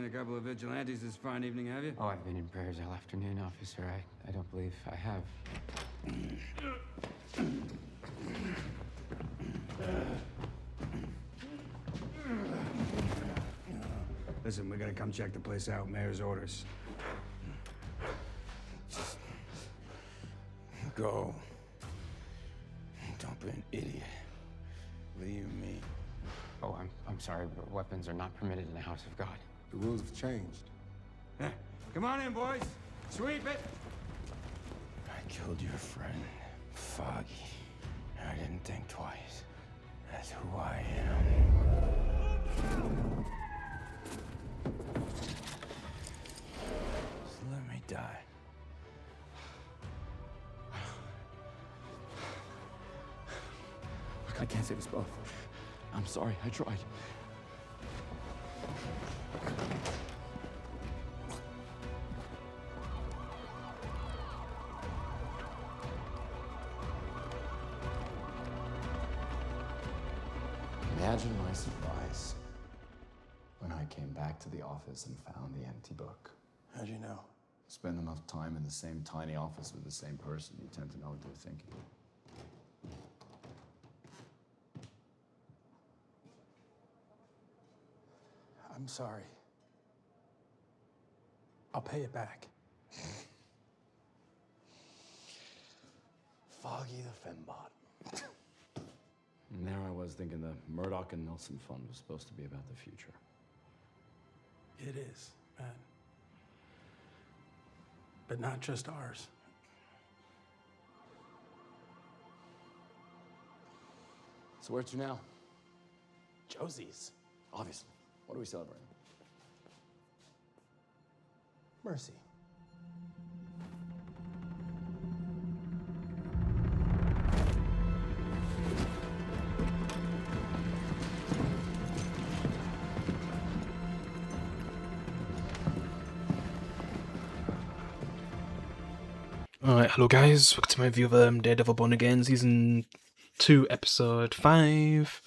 A couple of vigilantes this fine evening, have you? Oh, I've been in prayers all afternoon, officer. I don't believe I have. Listen, we're gonna come check the place out. Mayor's orders. Just go. Don't be an idiot. Leave me. Oh, I'm sorry, but weapons are not permitted in the house of God. The rules have changed. Come on in, boys. Sweep it. I killed your friend, Foggy. I didn't think twice. That's who I am. Just let me die. I can't save us both. I'm sorry, I tried. Imagine my surprise when I came back to the office and found the empty book. How'd you know? Spend enough time in the same tiny office with the same person, you tend to know what they're thinking. I'm sorry. I'll pay it back. Foggy the Fembot. And there I was thinking the Murdoch and Nelson Fund was supposed to be about the future. It is, man. But not just ours. So where to now? Josie's. Obviously. What are we celebrating? Mercy. Alright, hello guys, welcome to my review of Daredevil Born Again, Season 2, Episode 5.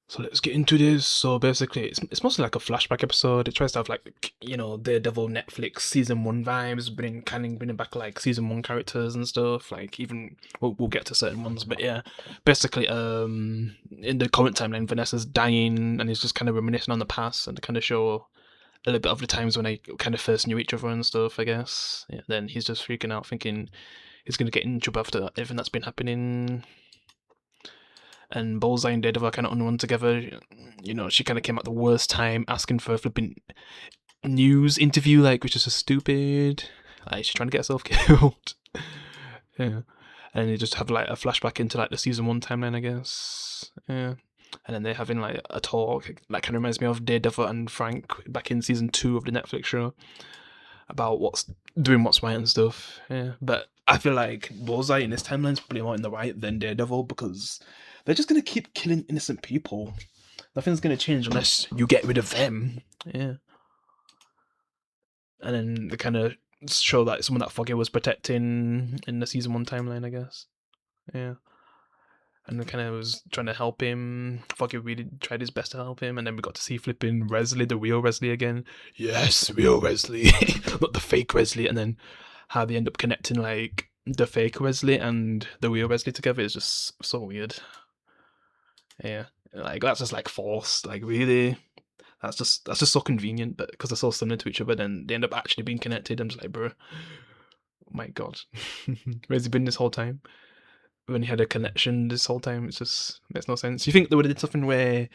So let's get into this. So basically, it's mostly like a flashback episode. It tries to have like, you know, Daredevil Netflix Season 1 vibes, bringing back like Season 1 characters and stuff, like even, we'll get to certain ones, but yeah. Basically, in the current timeline, Vanessa's dying, and he's just kind of reminiscing on the past, and to kind of show a little bit of the times when they kind of first knew each other and stuff, I guess. Yeah, then he's just freaking out, thinking he's going to get in trouble after everything that's been happening. And Bullseye and Daredevil are kind of on one together. You know, she kind of came at the worst time, asking for a flipping news interview, like, which is just stupid. Like, she's trying to get herself killed. Yeah. And they just have, like, a flashback into, like, the Season 1 timeline, I guess. Yeah. And then they're having like a talk that kind of reminds me of Daredevil and Frank back in Season 2 of the Netflix show about what's right and stuff. Yeah, but I feel like Bullseye in this timeline is probably more in the right than Daredevil because they're just gonna keep killing innocent people. Nothing's gonna change unless you get rid of them. Yeah, and then they kind of show that someone that Foggy was protecting in the Season 1 timeline, I guess. Yeah. And kind of was trying to help him. Foggy really tried his best to help him, and then we got to see flipping Wesley, the real Wesley again. Yes, real Wesley, not the fake Wesley. And then how they end up connecting like the fake Wesley and the real Wesley together is just so weird. Yeah, like that's just like forced. Like really, that's just so convenient, but because they're so similar to each other, then they end up actually being connected. I'm just like, bro, oh my god, where's he been this whole time? When he had a connection this whole time, it just makes no sense. You think they would have did something where,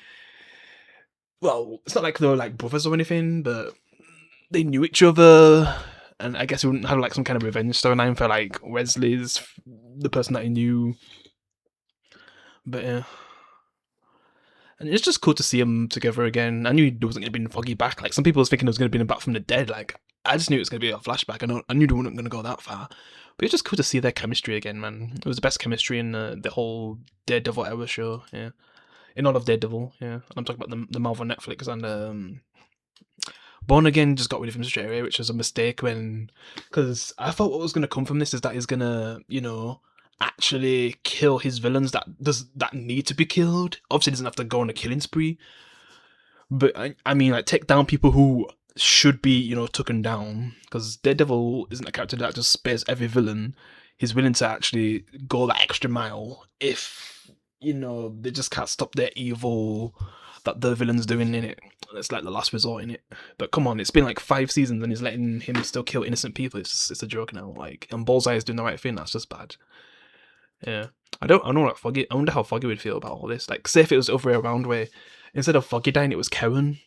well, it's not like they were like brothers or anything, but they knew each other, and I guess we wouldn't have like some kind of revenge storyline for like Wesley's the person that he knew. But yeah, and it's just cool to see them together again. I knew he wasn't going to bring Foggy back. Like some people was thinking it was going to bring him back from the dead. Like I just knew it was going to be a flashback. I knew they weren't going to go that far. But it's just cool to see their chemistry again, man. It was the best chemistry in the whole Daredevil era show, yeah. In all of Daredevil, yeah. And I'm talking about the Marvel Netflix, and Born Again just got rid of him straight away, which was a mistake because I thought what was going to come from this is that he's going to, you know, actually kill his villains that need to be killed. Obviously, he doesn't have to go on a killing spree. But I mean, like, take down people who should be, taken down, because Daredevil isn't a character that just spares every villain. He's willing to actually go that extra mile if, they just can't stop their evil that the villain's doing in it. It's like the last resort in it. But come on, it's been like 5 seasons and he's letting him still kill innocent people. It's a joke now. Like, and Bullseye is doing the right thing. That's just bad. Yeah. I wonder how Foggy would feel about all this. Like, say if it was the other way around, where instead of Foggy dying, it was Karen.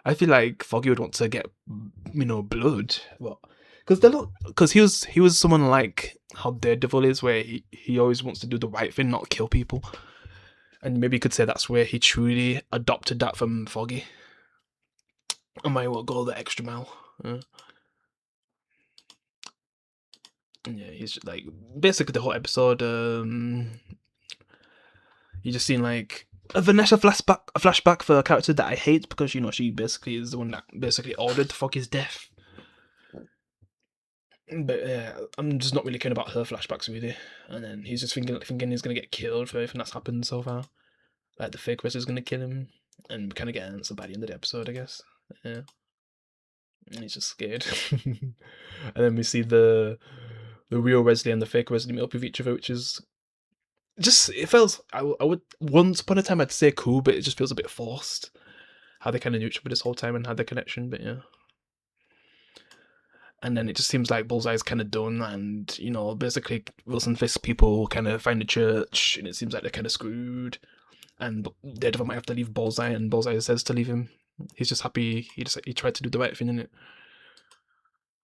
I feel like Foggy would want to get, blood. What? Because he was someone like how Daredevil is, where he always wants to do the right thing, not kill people. And maybe you could say that's where he truly adopted that from Foggy. I might well go the extra mile. Yeah, he's just, like, basically the whole episode. You just seen like a Vanessa flashback for a character that I hate, because she basically is the one that basically ordered Foggy's death. But yeah, I'm just not really caring about her flashbacks really. And then he's just thinking he's gonna get killed for everything that's happened so far. Like the fake Wesley's gonna kill him, and we kind of get an answer by the end of the episode, I guess. Yeah, and he's just scared. And then we see the real Wesley and the fake Wesley meet up with each other, which is just, it feels, I would, once upon a time I'd say cool, but it just feels a bit forced how they kind of knew each other this whole time and had their connection. But yeah. And then it just seems like Bullseye's kind of done, and basically Wilson Fisk people kind of find the church, and it seems like they're kind of screwed. And Daredevil might have to leave Bullseye, and Bullseye says to leave him. He's just happy he tried to do the right thing in it.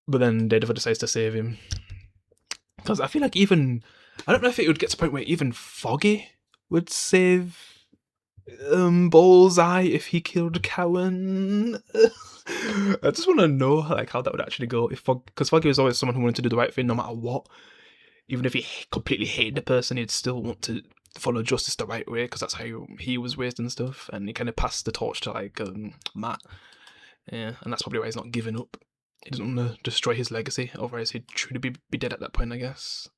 But then Daredevil decides to save him, because I feel like I don't know if it would get to a point where even Foggy would save Bullseye if he killed Cowan. I just want to know like how that would actually go, because Foggy was always someone who wanted to do the right thing no matter what. Even if he completely hated the person, he'd still want to follow justice the right way, because that's how he was raised and stuff. And he kind of passed the torch to like Matt. Yeah, and that's probably why he's not giving up. He doesn't want to destroy his legacy, otherwise he'd truly be dead at that point, I guess.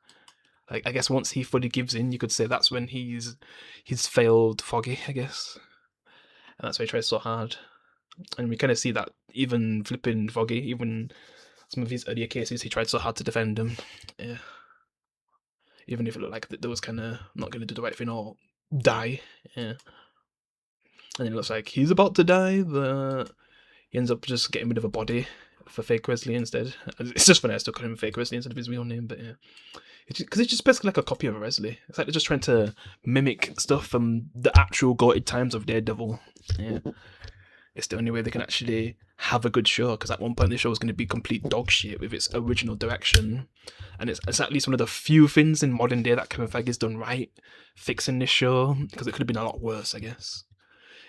Like, I guess once he fully gives in, you could say that's when he's failed Foggy, I guess. And that's why he tries so hard. And we kind of see that even flipping Foggy, even some of his earlier cases, he tried so hard to defend him. Yeah. Even if it looked like they was kind of not going to do the right thing or die. Yeah. And it looks like he's about to die, but he ends up just getting rid of a body for fake Wesley instead. It's just funny I still call him fake Wesley instead of his real name, but yeah. Because it's just basically like a copy of a Wesley. It's like they're just trying to mimic stuff from the actual goated times of Daredevil. Yeah. It's the only way they can actually have a good show, because at one point the show was going to be complete dog shit with its original direction. And it's at least one of the few things in modern day that Kevin Feige's done right, fixing this show, because it could have been a lot worse, I guess.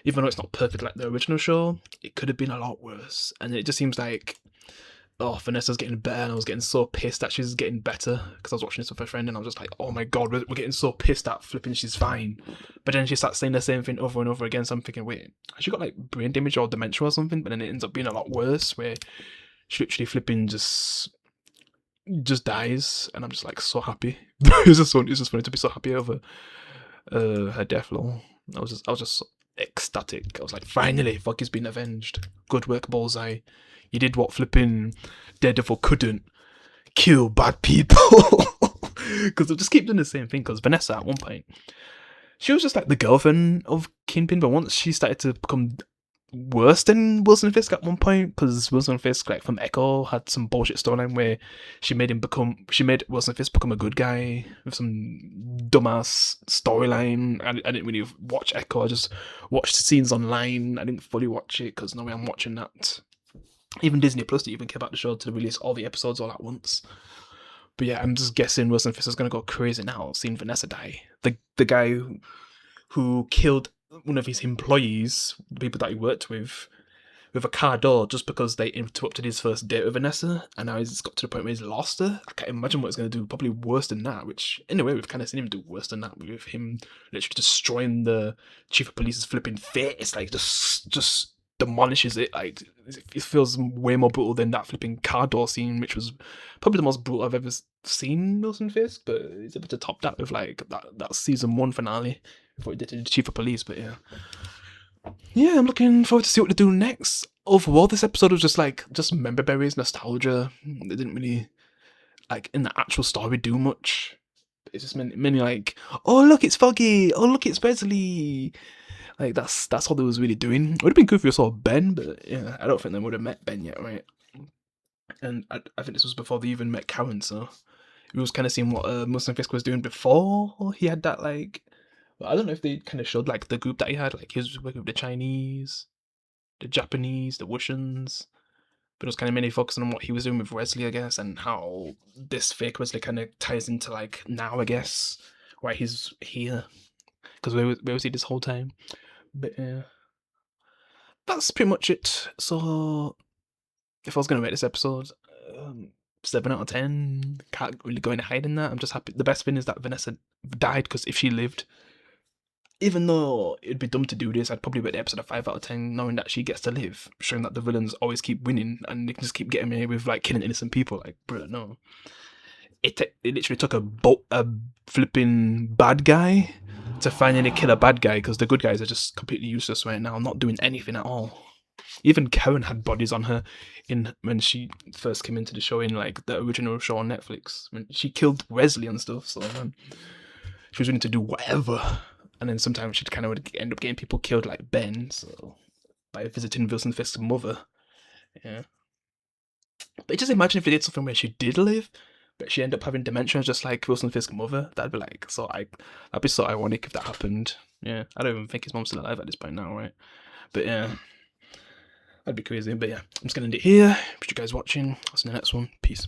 Even though it's not perfect like the original show, it could have been a lot worse. And it just seems like, Vanessa's getting better, and I was getting so pissed that she's getting better, because I was watching this with a friend and I was just like, oh my god, we're getting so pissed that flipping she's fine. But then she starts saying the same thing over and over again, so I'm thinking, wait, has she got like brain damage or dementia or something? But then it ends up being a lot worse, where she literally flipping just dies, and I'm just like so happy. It's just funny to be so happy over her death, lol. I was just so ecstatic. I was like, finally, Foggy's been avenged. Good work, Bullseye. You did what flipping Daredevil couldn't. Kill bad people. Because they'll just keep doing the same thing. Because Vanessa, at one point, she was just like the girlfriend of Kingpin, but once she started to become worse than Wilson Fisk at one point, because Wilson Fisk, like from Echo, had some bullshit storyline where she made Wilson Fisk become a good guy with some dumbass storyline. I didn't really watch Echo. I just watched the scenes online. I didn't fully watch it because no way I'm watching that. Even Disney Plus didn't even care about the show to release all the episodes all at once. But yeah, I'm just guessing Wilson Fisk is gonna go crazy now seeing Vanessa die. The guy who killed one of his employees, the people that he worked with a car door just because they interrupted his first date with Vanessa, and now he's got to the point where he's lost her. I can't imagine what he's going to do, probably worse than that, which, in a way, we've kind of seen him do worse than that, with him literally destroying the chief of police's flipping face, like, just demolishes it. Like, it feels way more brutal than that flipping car door scene, which was probably the most brutal I've ever seen Wilson Fisk, but he's able to top that with, like, that season 1 finale, with what he did to the chief of police, but yeah. Yeah, I'm looking forward to see what they do next. overall, this episode was just member berries, nostalgia. They didn't really in the actual story do much. It's just mainly like, oh look, it's Foggy. Oh look, it's Wesley. Like that's all they was really doing. It would have been good if we saw Ben, but yeah, I don't think they would have met Ben yet, right? And I think this was before they even met Karen, so we was kind of seeing what Muslim Fisk was doing before he had that I don't know if they kind of showed the group that he had, he was working with the Chinese, the Japanese, the Russians, but it was kind of mainly focusing on what he was doing with Wesley, I guess, and how this fake Wesley kind of ties into now, I guess, why he's here, because where was he this whole time? But yeah, that's pretty much it. So if I was gonna rate this episode, 7 out of 10. Can't really go any higher than that. I'm just happy. The best thing is that Vanessa died, because if she lived, even though it'd be dumb to do this, I'd probably rate the episode a 5 out of 10, knowing that she gets to live, showing that the villains always keep winning and they can just keep getting away with killing innocent people. Bro, no. It literally took a flipping bad guy to finally kill a bad guy, because the good guys are just completely useless right now, not doing anything at all. Even Karen had bodies on her when she first came into the show in the original show on Netflix. When she killed Wesley and stuff, so man, she was willing to do whatever. And then sometimes she'd kind of end up getting people killed, like Ben, so by visiting Wilson Fisk's mother. Yeah. But just imagine if they did something where she did live, but she ended up having dementia just like Wilson Fisk's mother. That'd be that'd be so ironic if that happened. Yeah. I don't even think his mom's still alive at this point now, right? But yeah. That'd be crazy. But yeah, I'm just gonna end it here. Appreciate you guys watching. I'll see you in the next one. Peace.